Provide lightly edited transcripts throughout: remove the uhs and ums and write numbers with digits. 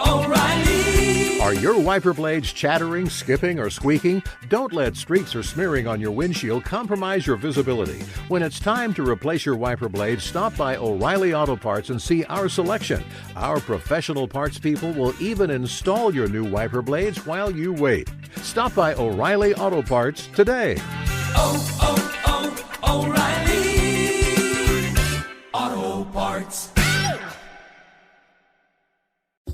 O'Reilly. Are your wiper blades chattering, skipping, or squeaking? Don't let streaks or smearing on your windshield compromise your visibility. When it's time to replace your wiper blades, stop by O'Reilly Auto Parts and see our selection. Our professional parts people will even install your new wiper blades while you wait. Stop by O'Reilly Auto Parts today. O'Reilly Auto Parts.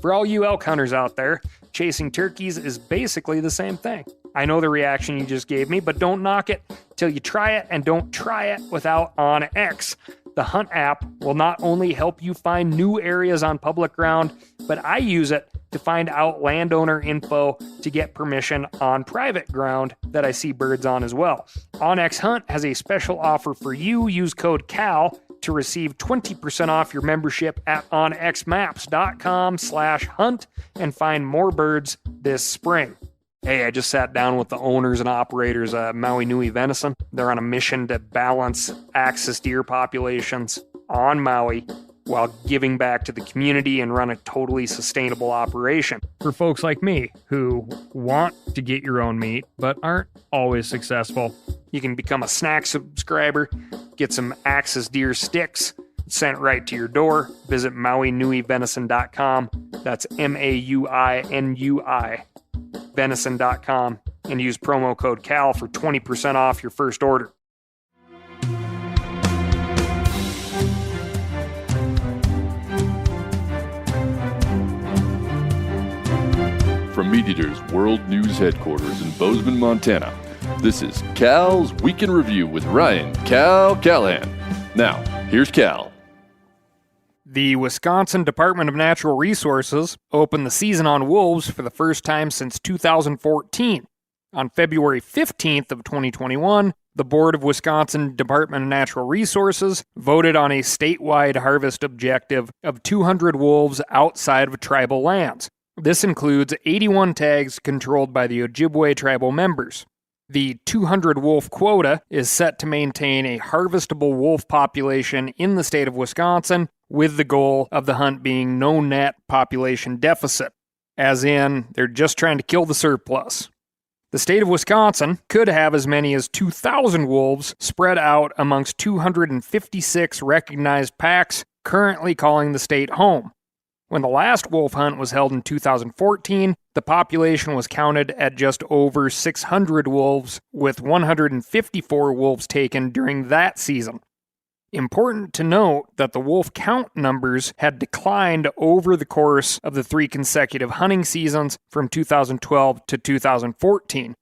For all you elk hunters out there, chasing turkeys is basically the same thing. I know the reaction you just gave me, but don't knock it till you try it, and don't try it without OnX. The Hunt app will not only help you find new areas on public ground, but I use it to find out landowner info to get permission on private ground that I see birds on as well. OnX Hunt has a special offer for you. Use code CAL to receive 20% off your membership at onxmaps.com/hunt and find more birds this spring. Hey, I just sat down with the owners and operators of Maui Nui Venison. They're on a mission to balance axis deer populations on Maui while giving back to the community and run a totally sustainable operation. For folks like me who want to get your own meat but aren't always successful, you can become a snack subscriber, get some axis deer sticks sent right to your door. Visit MauiNuiVenison.com. That's MAUINUI venison.com and use promo code CAL for 20% off your first order. From MeatEater's World News Headquarters in Bozeman, Montana, this is Cal's Week in Review with Ryan Cal Callahan. Now, here's Cal. The Wisconsin Department of Natural Resources opened the season on wolves for the first time since 2014. On February 15th of 2021, the Board of Wisconsin Department of Natural Resources voted on a statewide harvest objective of 200 wolves outside of tribal lands. This includes 81 tags controlled by the Ojibwe tribal members. The 200 wolf quota is set to maintain a harvestable wolf population in the state of Wisconsin, with the goal of the hunt being no net population deficit, as in they're just trying to kill the surplus. The state of Wisconsin could have as many as 2,000 wolves spread out amongst 256 recognized packs currently calling the state home. When the last wolf hunt was held in 2014, the population was counted at just over 600 wolves, with 154 wolves taken during that season. Important to note that the wolf count numbers had declined over the course of the 3 consecutive hunting seasons from 2012 to 2014.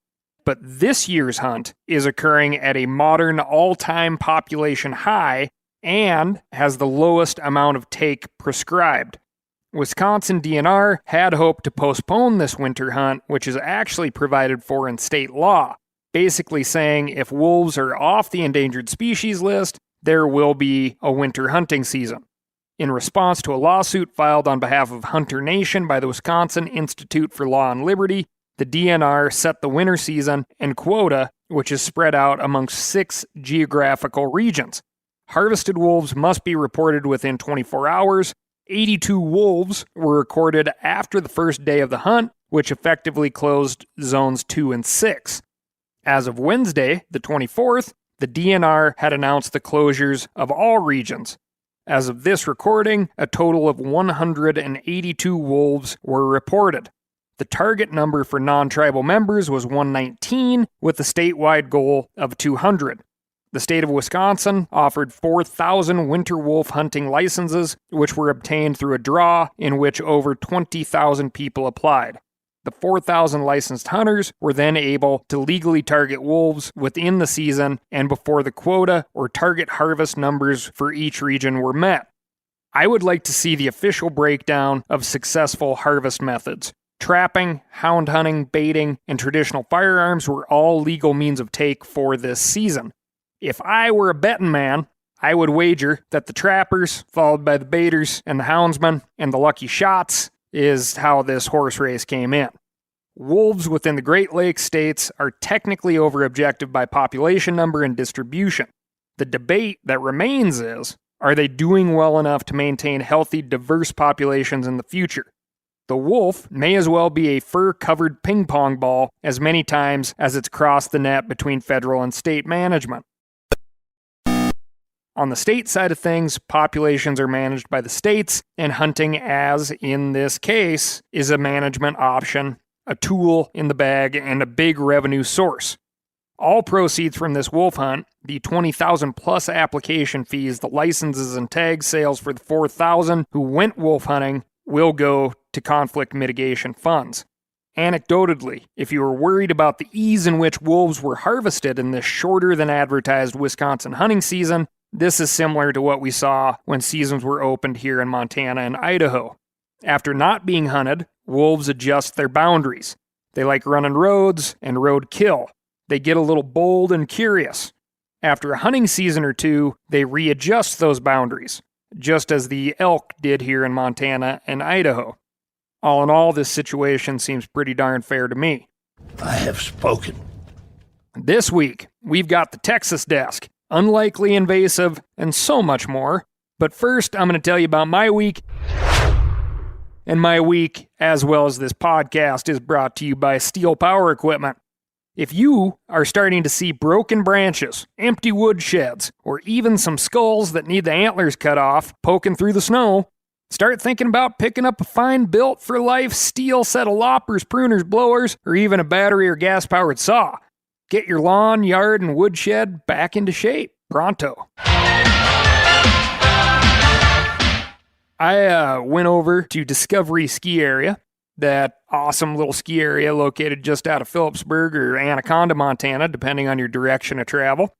But this year's hunt is occurring at a modern all-time population high and has the lowest amount of take prescribed. Wisconsin DNR had hoped to postpone this winter hunt, which is actually provided for in state law, basically saying if wolves are off the endangered species list, there will be a winter hunting season. In response to a lawsuit filed on behalf of Hunter Nation by the Wisconsin Institute for Law and Liberty, the DNR set the winter season and quota, which is spread out amongst 6 geographical regions. Harvested wolves must be reported within 24 hours. 82 wolves were recorded after the first day of the hunt, which effectively closed zones 2 and 6. As of Wednesday, the 24th, the DNR had announced the closures of all regions. As of this recording, a total of 182 wolves were reported. The target number for non-tribal members was 119, with a statewide goal of 200. The state of Wisconsin offered 4,000 winter wolf hunting licenses, which were obtained through a draw in which over 20,000 people applied. The 4,000 licensed hunters were then able to legally target wolves within the season and before the quota or target harvest numbers for each region were met. I would like to see the official breakdown of successful harvest methods. Trapping, hound hunting, baiting, and traditional firearms were all legal means of take for this season. If I were a betting man, I would wager that the trappers, followed by the baiters and the houndsmen and the lucky shots, is how this horse race came in. Wolves within the Great Lakes states are technically over-objective by population number and distribution. The debate that remains is, Are they doing well enough to maintain healthy, diverse populations in the future? The wolf may as well be a fur-covered ping pong ball as many times as it's crossed the net between federal and state management. On the state side of things, populations are managed by the states, and hunting, as in this case, is a management option, a tool in the bag, and a big revenue source. All proceeds from this wolf hunt, the 20,000 plus application fees, the licenses and tag sales for the 4,000 who went wolf hunting, will go to conflict mitigation funds. Anecdotally, if you were worried about the ease in which wolves were harvested in this shorter than advertised Wisconsin hunting season, this is similar to what we saw when seasons were opened here in Montana and Idaho. After not being hunted, wolves adjust their boundaries. They like running roads and roadkill. They get a little bold and curious. After a hunting season or two, they readjust those boundaries, just as the elk did here in Montana and Idaho. All in all, this situation seems pretty darn fair to me. I have spoken. This week, we've got the Texas desk, unlikely invasive, and so much more. But first, I'm going to tell you about my week. And my week, as well as this podcast, is brought to you by Steel Power Equipment. If you are starting to see broken branches, empty wood sheds, or even some skulls that need the antlers cut off poking through the snow, start thinking about picking up a fine built-for-life steel set of loppers, pruners, blowers, or even a battery or gas-powered saw. Get your lawn, yard, and woodshed back into shape pronto. I went over to Discovery Ski Area, that awesome little ski area located just out of Phillipsburg or Anaconda, Montana, depending on your direction of travel.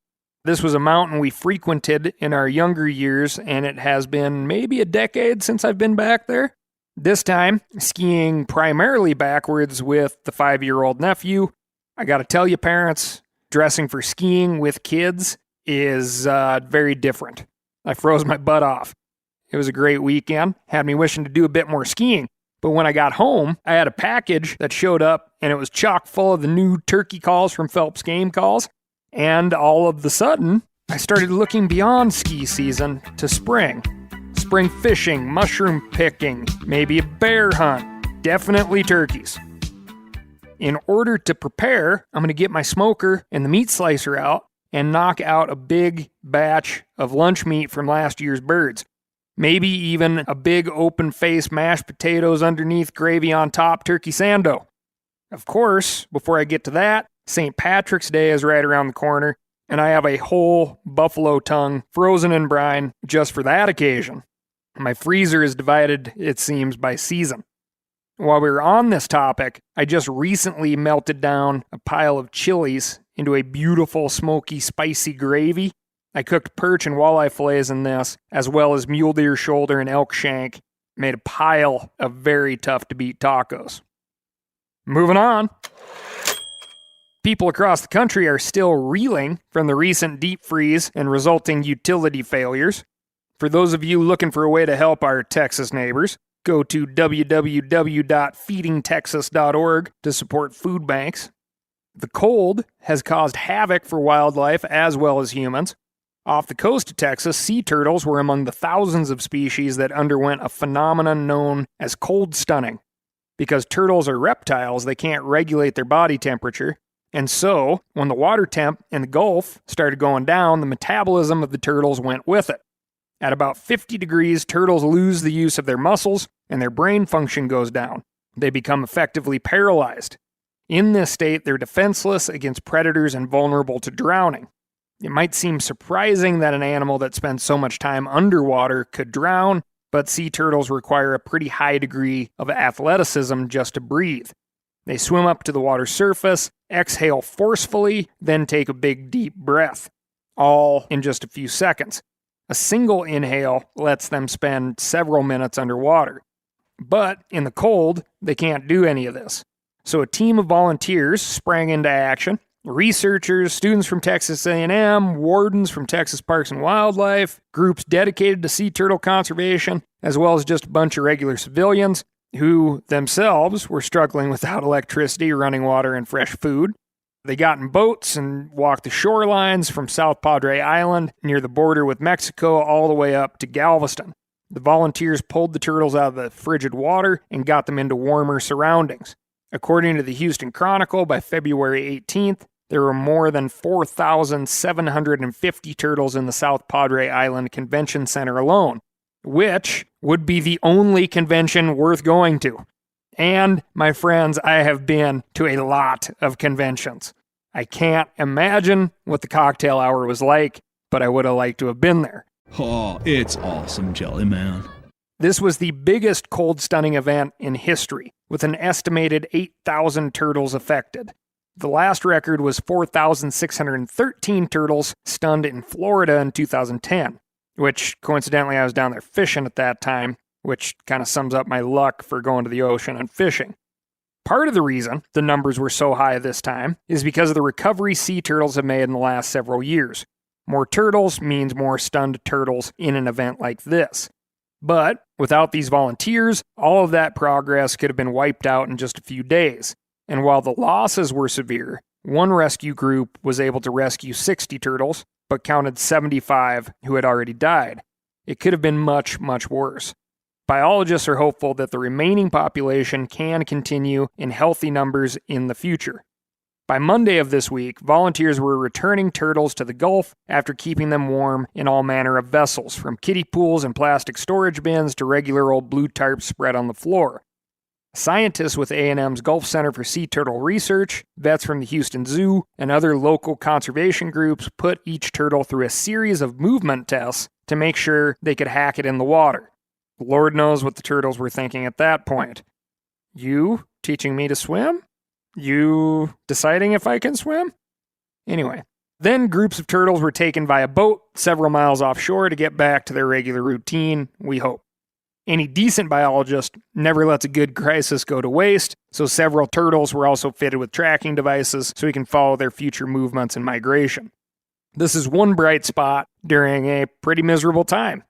This was a mountain we frequented in our younger years, and it has been maybe a decade since I've been back there. This time, skiing primarily backwards with the 5-year-old nephew. I gotta tell you, parents, dressing for skiing with kids is very different. I froze my butt off. It was a great weekend, had me wishing to do a bit more skiing. But when I got home, I had a package that showed up, and it was chock full of the new turkey calls from Phelps Game Calls. And all of the sudden, I started looking beyond ski season to spring. Spring fishing, mushroom picking, maybe a bear hunt, definitely turkeys. In order to prepare, I'm going to get my smoker and the meat slicer out and knock out a big batch of lunch meat from last year's birds. Maybe even a big open-faced mashed potatoes underneath, gravy on top, turkey sando. Of course, before I get to that, St. Patrick's Day is right around the corner, and I have a whole buffalo tongue frozen in brine just for that occasion. My freezer is divided, it seems, by season. While we were on this topic, I just recently melted down a pile of chilies into a beautiful, smoky, spicy gravy. I cooked perch and walleye fillets in this, as well as mule deer shoulder and elk shank. Made a pile of very tough-to-beat tacos. Moving on. People across the country are still reeling from the recent deep freeze and resulting utility failures. For those of you looking for a way to help our Texas neighbors, go to www.feedingtexas.org to support food banks. The cold has caused havoc for wildlife as well as humans. Off the coast of Texas, sea turtles were among the thousands of species that underwent a phenomenon known as cold stunning. Because turtles are reptiles, they can't regulate their body temperature. And so, when the water temp in the Gulf started going down, the metabolism of the turtles went with it. At about 50 degrees, turtles lose the use of their muscles, and their brain function goes down. They become effectively paralyzed. In this state, they're defenseless against predators and vulnerable to drowning. It might seem surprising that an animal that spends so much time underwater could drown, but sea turtles require a pretty high degree of athleticism just to breathe. They swim up to the water's surface, exhale forcefully, then take a big deep breath, all in just a few seconds. A single inhale lets them spend several minutes underwater. But in the cold, they can't do any of this. So a team of volunteers sprang into action. Researchers, students from Texas A&M, wardens from Texas Parks and Wildlife, groups dedicated to sea turtle conservation, as well as just a bunch of regular civilians who themselves were struggling without electricity, running water, and fresh food. They got in boats and walked the shorelines from South Padre Island near the border with Mexico all the way up to Galveston. The volunteers pulled the turtles out of the frigid water and got them into warmer surroundings. According to the Houston Chronicle, by February 18th, there were more than 4,750 turtles in the South Padre Island Convention Center alone, which would be the only convention worth going to. And, my friends, I have been to a lot of conventions. I can't imagine what the cocktail hour was like, but I would have liked to have been there. Oh, it's awesome, Jelly Man. This was the biggest cold stunning event in history, with an estimated 8,000 turtles affected. The last record was 4,613 turtles stunned in Florida in 2010, which coincidentally I was down there fishing at that time, which kind of sums up my luck for going to the ocean and fishing. Part of the reason the numbers were so high this time is because of the recovery sea turtles have made in the last several years. More turtles means more stunned turtles in an event like this. But without these volunteers, all of that progress could have been wiped out in just a few days. And while the losses were severe, one rescue group was able to rescue 60 turtles, but counted 75 who had already died. It could have been much, much worse. Biologists are hopeful that the remaining population can continue in healthy numbers in the future. By Monday of this week, volunteers were returning turtles to the Gulf after keeping them warm in all manner of vessels, from kiddie pools and plastic storage bins to regular old blue tarps spread on the floor. Scientists with A&M's Gulf Center for Sea Turtle Research, vets from the Houston Zoo, and other local conservation groups put each turtle through a series of movement tests to make sure they could hack it in the water. Lord knows what the turtles were thinking at that point. You teaching me to swim? You deciding if I can swim? Anyway, then groups of turtles were taken by a boat several miles offshore to get back to their regular routine, we hope. Any decent biologist never lets a good crisis go to waste, so several turtles were also fitted with tracking devices so we can follow their future movements and migration. This is one bright spot during a pretty miserable time.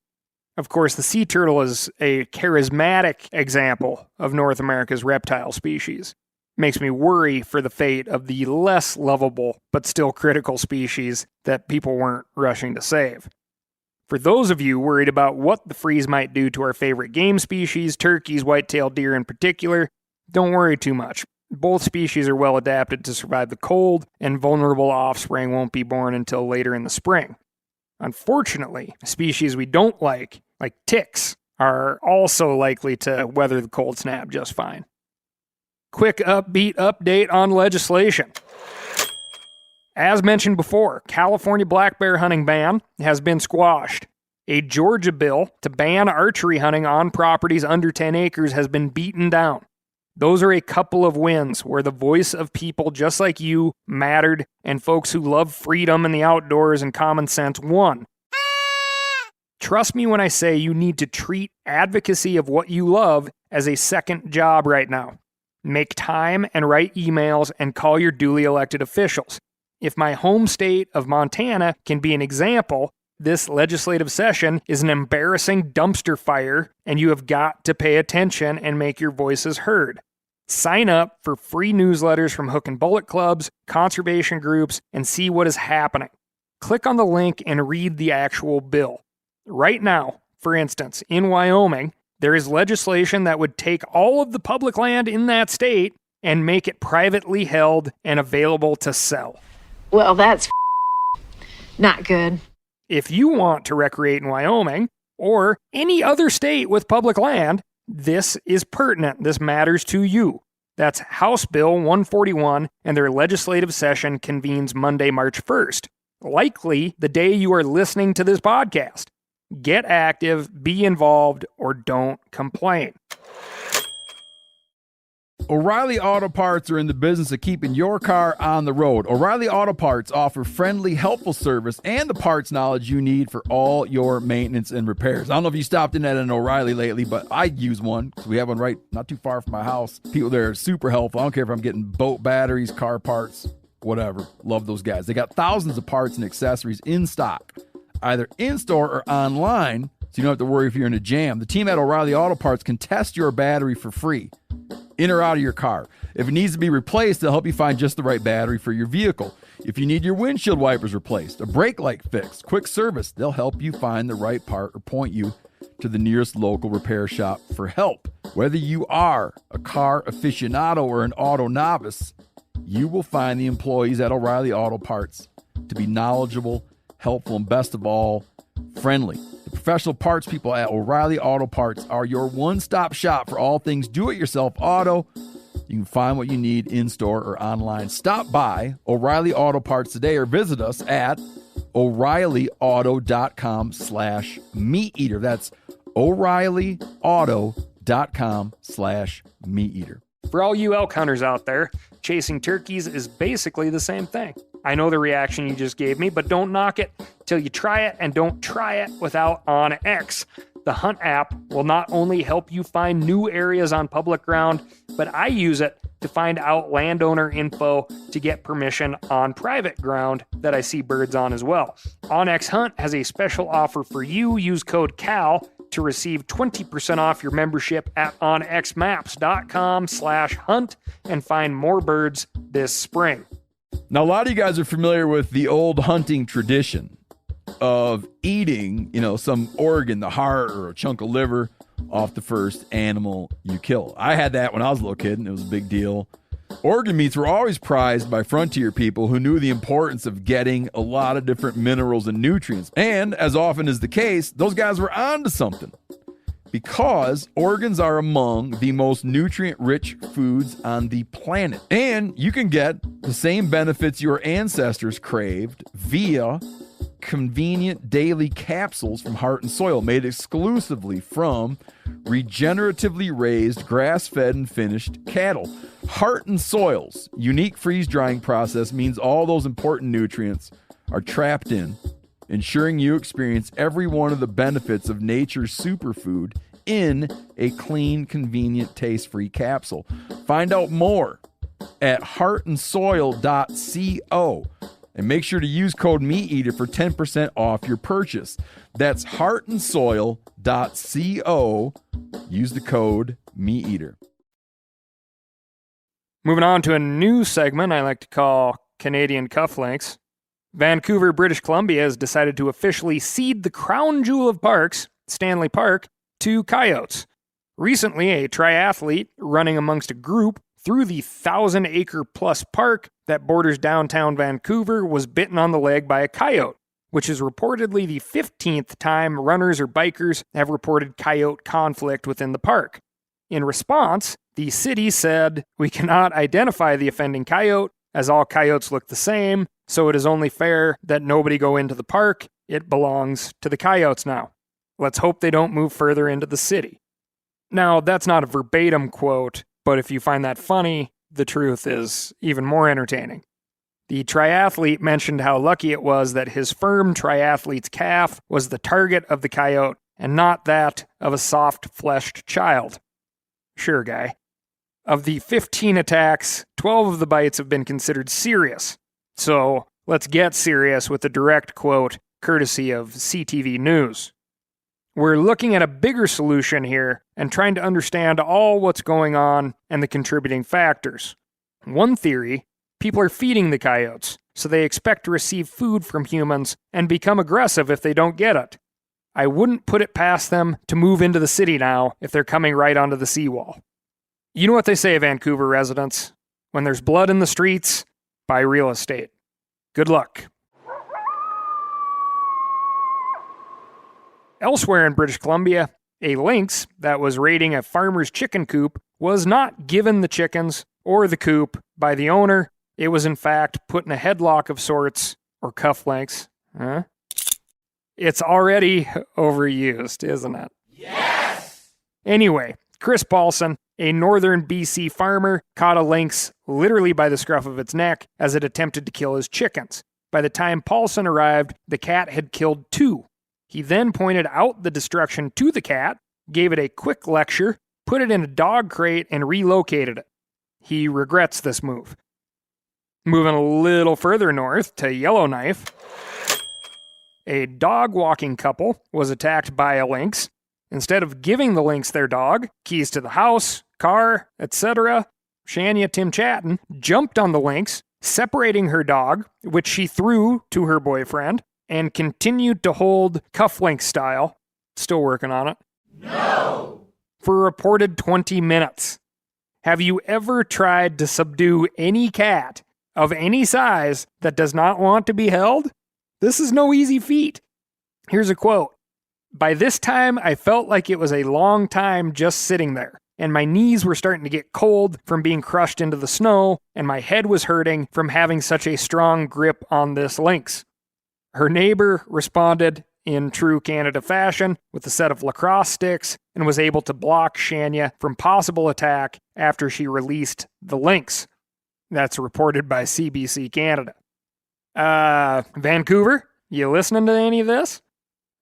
Of course, the sea turtle is a charismatic example of North America's reptile species. Makes me worry for the fate of the less lovable but still critical species that people weren't rushing to save. For those of you worried about what the freeze might do to our favorite game species, turkeys, white-tailed deer in particular, don't worry too much. Both species are well adapted to survive the cold, and vulnerable offspring won't be born until later in the spring. Unfortunately, species we don't like ticks, are also likely to weather the cold snap just fine. Quick upbeat update on legislation. As mentioned before, California black bear hunting ban has been squashed. A Georgia bill to ban archery hunting on properties under 10 acres has been beaten down. Those are a couple of wins where the voice of people just like you mattered and folks who love freedom and the outdoors and common sense won. Trust me when I say you need to treat advocacy of what you love as a second job right now. Make time and write emails and call your duly elected officials. If my home state of Montana can be an example, this legislative session is an embarrassing dumpster fire, and you have got to pay attention and make your voices heard. Sign up for free newsletters from hook and bullet clubs, conservation groups, and see what is happening. Click on the link and read the actual bill. Right now, for instance, in Wyoming, there is legislation that would take all of the public land in that state and make it privately held and available to sell. Well, that's not good. If you want to recreate in Wyoming, or any other state with public land, this is pertinent. This matters to you. That's House Bill 141, and their legislative session convenes Monday, March 1st. Likely the day you are listening to this podcast. Get active, be involved, or don't complain. O'Reilly Auto Parts are in the business of keeping your car on the road. O'Reilly Auto Parts offer friendly, helpful service and the parts knowledge you need for all your maintenance and repairs. I don't know if you stopped in at an O'Reilly lately, but I use one because we have one right not too far from my house. People there are super helpful. I don't care if I'm getting boat batteries, car parts, whatever. Love those guys. They got thousands of parts and accessories in stock, either in-store or online, so you don't have to worry if you're in a jam. The team at O'Reilly Auto Parts can test your battery for free. in or out of your car. If it needs to be replaced, they'll help you find just the right battery for your vehicle. If you need your windshield wipers replaced, a brake light fixed, quick service, they'll help you find the right part or point you to the nearest local repair shop for help. Whether you are a car aficionado or an auto novice, you will find the employees at O'Reilly Auto Parts to be knowledgeable, helpful, and best of all, friendly. The professional parts people at O'Reilly Auto Parts are your one-stop shop for all things do-it-yourself auto. You can find what you need in-store or online. Stop by O'Reilly Auto Parts today or visit us at O'ReillyAuto.com/meateater. That's O'ReillyAuto.com/meateater. For all you elk hunters out there, chasing turkeys is basically the same thing. I know the reaction you just gave me, but don't knock it till you try it, and don't try it without OnX. The Hunt app will not only help you find new areas on public ground, but I use it to find out landowner info to get permission on private ground that I see birds on as well. OnX Hunt has a special offer for you. Use code CAL to receive 20% off your membership at onxmaps.com/hunt and find more birds this spring. Now, a lot of you guys are familiar with the old hunting tradition of eating, some organ, the heart or a chunk of liver off the first animal you kill. I had that when I was a little kid, and it was a big deal. Organ meats were always prized by frontier people who knew the importance of getting a lot of different minerals and nutrients. And as often is the case, those guys were onto something, because organs are among the most nutrient-rich foods on the planet. And you can get the same benefits your ancestors craved via convenient daily capsules from Heart and Soil, made exclusively from regeneratively raised, grass-fed, and finished cattle. Heart and Soil's unique freeze-drying process means all those important nutrients are trapped in, ensuring you experience every one of the benefits of nature's superfood in a clean, convenient, taste-free capsule. Find out more at heartandsoil.co. And make sure to use code MeatEater for 10% off your purchase. That's heartandsoil.co. Use the code MeatEater. Moving on to a new segment I like to call Canadian Cufflinks. Vancouver, British Columbia has decided to officially cede the crown jewel of parks, Stanley Park, to coyotes. Recently, a triathlete running amongst a group through the 1,000-acre-plus park that borders downtown Vancouver was bitten on the leg by a coyote, which is reportedly the 15th time runners or bikers have reported coyote conflict within the park. In response, the city said, "We cannot identify the offending coyote, as all coyotes look the same, so it is only fair that nobody go into the park. It belongs to the coyotes now. Let's hope they don't move further into the city." Now, that's not a verbatim quote, but if you find that funny, the truth is even more entertaining. The triathlete mentioned how lucky it was that his firm triathlete's calf was the target of the coyote and not that of a soft-fleshed child. Sure, guy. Of the 15 attacks, 12 of the bites have been considered serious. So let's get serious with a direct quote, courtesy of CTV News. "We're looking at a bigger solution here and trying to understand all what's going on and the contributing factors. One theory, people are feeding the coyotes, so they expect to receive food from humans and become aggressive if they don't get it. I wouldn't put it past them to move into the city now if they're coming right onto the seawall." You know what they say, Vancouver residents? When there's blood in the streets, buy real estate. Good luck. Elsewhere in British Columbia, a lynx that was raiding a farmer's chicken coop was not given the chickens or the coop by the owner. It was in fact put in a headlock of sorts, or cufflinks. Huh? It's already overused, isn't it? Yes! Anyway, Chris Paulson, a northern BC farmer, caught a lynx literally by the scruff of its neck as it attempted to kill his chickens. By the time Paulson arrived, the cat had killed 2. He then pointed out the destruction to the cat, gave it a quick lecture, put it in a dog crate, and relocated it. He regrets this move. Moving a little further north to Yellowknife, a dog-walking couple was attacked by a lynx. Instead of giving the lynx their dog, keys to the house, car, etc., Shania Tim Chatton jumped on the lynx, separating her dog, which she threw to her boyfriend, and continued to hold cufflink style, still working on it, for a reported 20 minutes. Have you ever tried to subdue any cat of any size that does not want to be held? This is no easy feat. Here's a quote. By this time, I felt like it was a long time just sitting there, and my knees were starting to get cold from being crushed into the snow, and my head was hurting from having such a strong grip on this lynx. Her neighbor responded in true Canada fashion with a set of lacrosse sticks and was able to block Shania from possible attack after she released the lynx. That's reported by CBC Canada. Vancouver, you listening to any of this?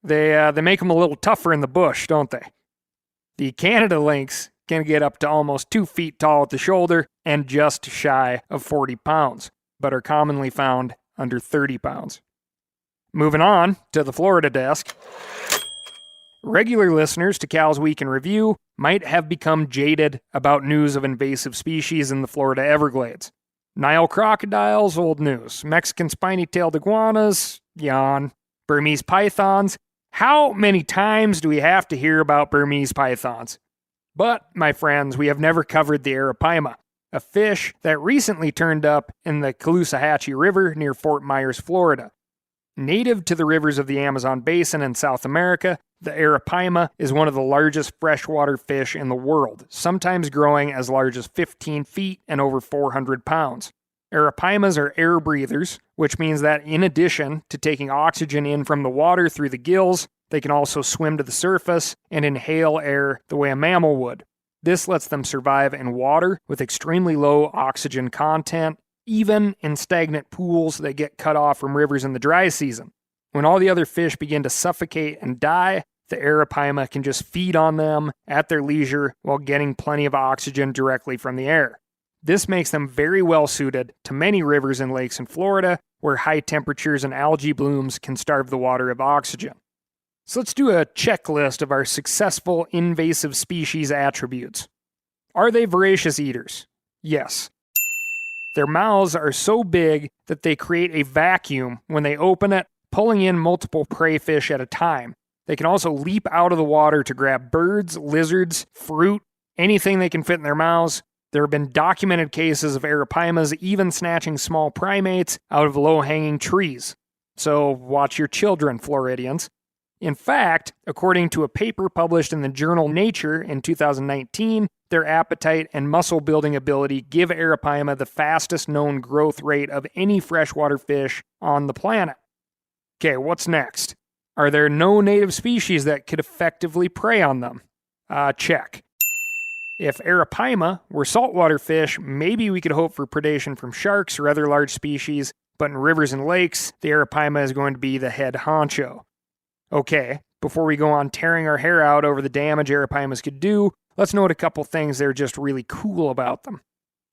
They make them a little tougher in the bush, don't they? The Canada lynx can get up to almost 2 feet tall at the shoulder and just shy of 40 pounds, but are commonly found under 30 pounds. Moving on to the Florida desk. Regular listeners to Cal's Week in Review might have become jaded about news of invasive species in the Florida Everglades. Nile crocodiles, old news. Mexican spiny-tailed iguanas, yawn. Burmese pythons. How many times do we have to hear about Burmese pythons? But, my friends, we have never covered the Arapaima, a fish that recently turned up in the Caloosahatchee River near Fort Myers, Florida. Native to the rivers of the Amazon basin in South America, the Arapaima is one of the largest freshwater fish in the world, sometimes growing as large as 15 feet and over 400 pounds. Arapaimas are air breathers, which means that in addition to taking oxygen in from the water through the gills, they can also swim to the surface and inhale air the way a mammal would. This lets them survive in water with extremely low oxygen content, even in stagnant pools that get cut off from rivers in the dry season. When all the other fish begin to suffocate and die, the Arapaima can just feed on them at their leisure while getting plenty of oxygen directly from the air. This makes them very well suited to many rivers and lakes in Florida, where high temperatures and algae blooms can starve the water of oxygen. So let's do a checklist of our successful invasive species attributes. Are they voracious eaters? Yes. Their mouths are so big that they create a vacuum when they open it, pulling in multiple prey fish at a time. They can also leap out of the water to grab birds, lizards, fruit, anything they can fit in their mouths. There have been documented cases of Arapaimas even snatching small primates out of low-hanging trees. So watch your children, Floridians. In fact, according to a paper published in the journal Nature in 2019, their appetite and muscle-building ability give Arapaima the fastest known growth rate of any freshwater fish on the planet. Okay, what's next? Are there no native species that could effectively prey on them? Check. If Arapaima were saltwater fish, maybe we could hope for predation from sharks or other large species, but in rivers and lakes, the Arapaima is going to be the head honcho. Okay, before we go on tearing our hair out over the damage Arapaimas could do, let's note a couple things that are just really cool about them.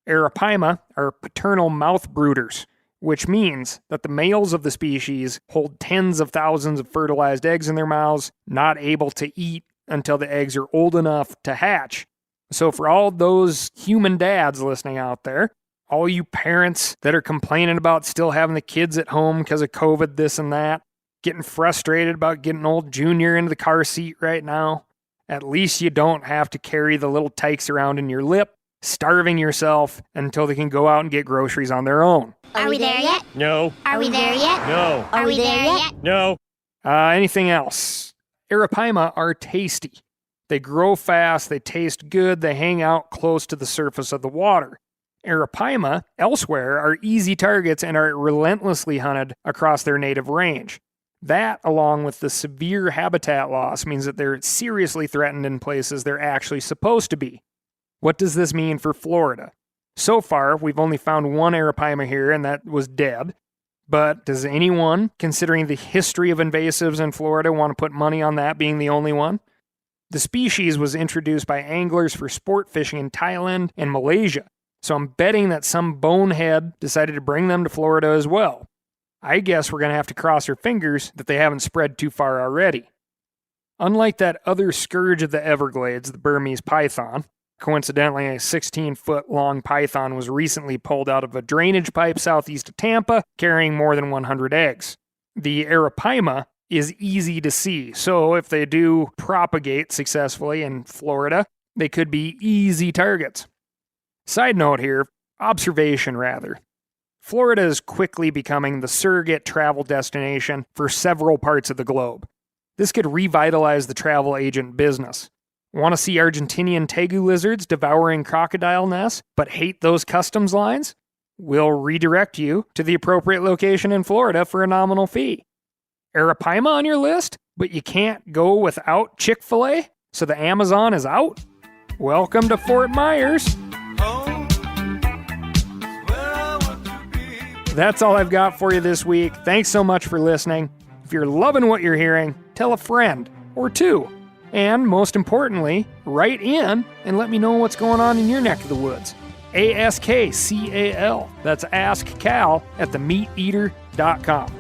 Arapaima are paternal mouth brooders, which means that the males of the species hold tens of thousands of fertilized eggs in their mouths, not able to eat until the eggs are old enough to hatch. So for all those human dads listening out there, all you parents that are complaining about still having the kids at home because of COVID, this and that, getting frustrated about getting old Junior into the car seat right now, at least you don't have to carry the little tykes around in your lip, starving yourself until they can go out and get groceries on their own. Are we there yet? No. Are we there yet? No. Are we there yet? No. Anything else? Arapaima are tasty. They grow fast, they taste good, they hang out close to the surface of the water. Arapaima, elsewhere, are easy targets and are relentlessly hunted across their native range. That, along with the severe habitat loss, means that they're seriously threatened in places they're actually supposed to be. What does this mean for Florida? So far, we've only found one Arapaima here, and that was dead. But does anyone, considering the history of invasives in Florida, want to put money on that being the only one? The species was introduced by anglers for sport fishing in Thailand and Malaysia, so I'm betting that some bonehead decided to bring them to Florida as well. I guess we're going to have to cross our fingers that they haven't spread too far already. Unlike that other scourge of the Everglades, the Burmese python, Coincidentally, a 16-foot long python was recently pulled out of a drainage pipe southeast of Tampa, carrying more than 100 eggs. The Arapaima is easy to see, so if they do propagate successfully in Florida, they could be easy targets. Side note here, observation rather. Florida is quickly becoming the surrogate travel destination for several parts of the globe. This could revitalize the travel agent business. Want to see Argentinian tegu lizards devouring crocodile nests, but hate those customs lines? We'll redirect you to the appropriate location in Florida for a nominal fee. Arapaima on your list, but you can't go without Chick-fil-A? So the Amazon is out? Welcome to Fort Myers. That's all I've got for you this week. Thanks so much for listening. If you're loving what you're hearing, tell a friend or two. And most importantly, write in and let me know what's going on in your neck of the woods. ASKCAL. That's Ask Cal at themeateater.com.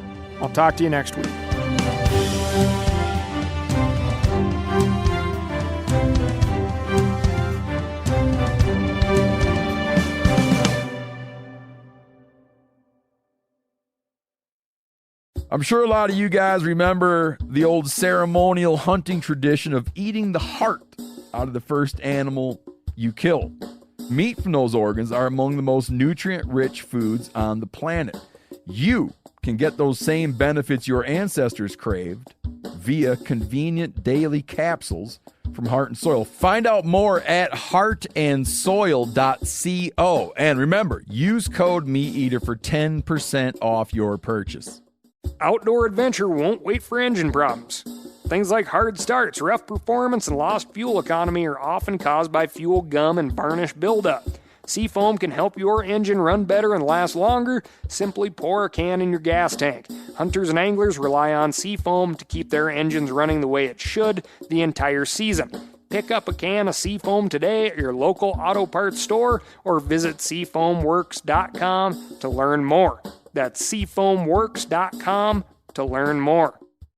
I'll talk to you next week. I'm sure a lot of you guys remember the old ceremonial hunting tradition of eating the heart out of the first animal you kill. Meat from those organs are among the most nutrient-rich foods on the planet. You can get those same benefits your ancestors craved via convenient daily capsules from Heart and Soil. Find out more at heartandsoil.co. And remember, use code MeatEater for 10% off your purchase. Outdoor adventure won't wait for engine problems. Things like hard starts, rough performance, and lost fuel economy are often caused by fuel gum and varnish buildup. Seafoam can help your engine run better and last longer. Simply pour a can in your gas tank. Hunters and anglers rely on Seafoam to keep their engines running the way it should the entire season. Pick up a can of Seafoam today at your local auto parts store or visit seafoamworks.com to learn more. That's seafoamworks.com to learn more.